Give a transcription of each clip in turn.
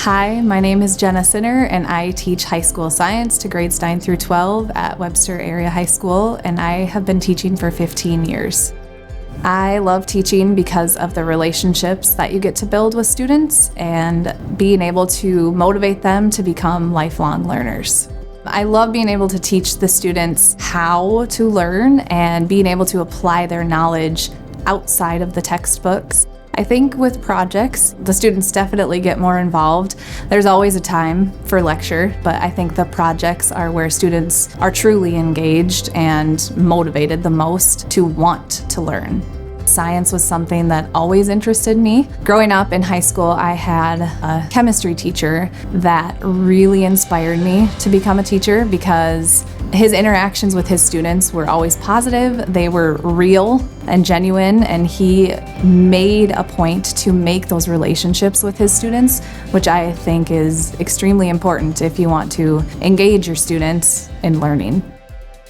Hi, my name is Jenna Sinner, and I teach high school science to grades 9 through 12 at Webster Area High School, and I have been teaching for 15 years. I love teaching because of the relationships that you get to build with students and being able to motivate them to become lifelong learners. I love being able to teach the students how to learn and being able to apply their knowledge outside of the textbooks. I think with projects, the students definitely get more involved. There's always a time for lecture, but I think the projects are where students are truly engaged and motivated the most to want to learn. Science was something that always interested me. Growing up in high school, I had a chemistry teacher that really inspired me to become a teacher because his interactions with his students were always positive, they were real and genuine, and he made a point to make those relationships with his students, which I think is extremely important if you want to engage your students in learning.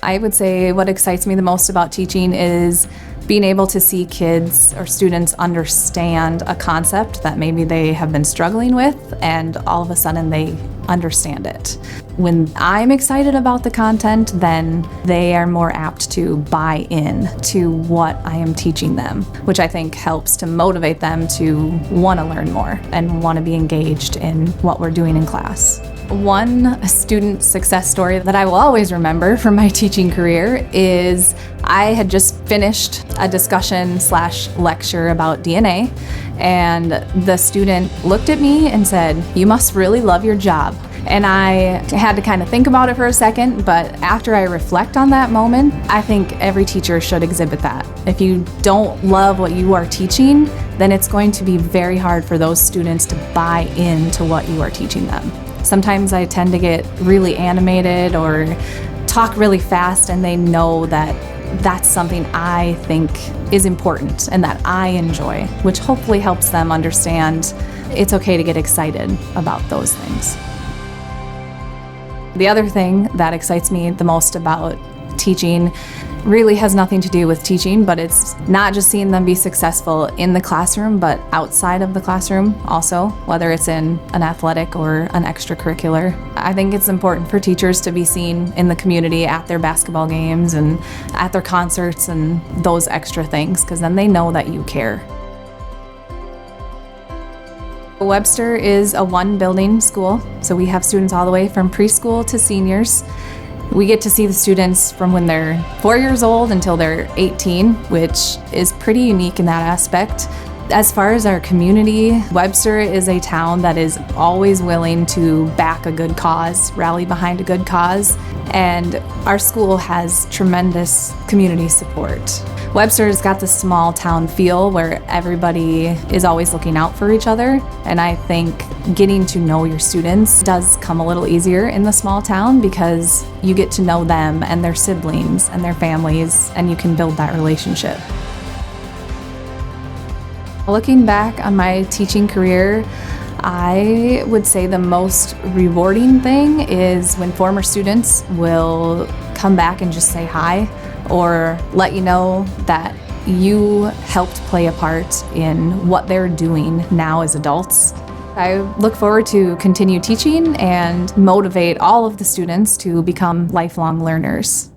I would say what excites me the most about teaching is being able to see kids or students understand a concept that maybe they have been struggling with, and all of a sudden they understand it. When I'm excited about the content, then they are more apt to buy in to what I am teaching them, which I think helps to motivate them to want to learn more and want to be engaged in what we're doing in class. One student success story that I will always remember from my teaching career is I had just finished a discussion/lecture about DNA, and the student looked at me and said, "You must really love your job." And I had to kind of think about it for a second, but after I reflect on that moment, I think every teacher should exhibit that. If you don't love what you are teaching, then it's going to be very hard for those students to buy into what you are teaching them. Sometimes I tend to get really animated or talk really fast, and they know that that's something I think is important and that I enjoy, which hopefully helps them understand it's okay to get excited about those things. The other thing that excites me the most about teaching really has nothing to do with teaching, but it's not just seeing them be successful in the classroom, but outside of the classroom also, whether it's in an athletic or an extracurricular. I think it's important for teachers to be seen in the community at their basketball games and at their concerts and those extra things, because then they know that you care. Webster is a one-building school, so we have students all the way from preschool to seniors. We get to see the students from when they're 4 years old until they're 18, which is pretty unique in that aspect. As far as our community, Webster is a town that is always willing to back a good cause, rally behind a good cause, and our school has tremendous community support. Webster's got the small town feel where everybody is always looking out for each other, and I think getting to know your students does come a little easier in the small town because you get to know them and their siblings and their families, and you can build that relationship. Looking back on my teaching career, I would say the most rewarding thing is when former students will come back and just say hi or let you know that you helped play a part in what they're doing now as adults. I look forward to continue teaching and motivate all of the students to become lifelong learners.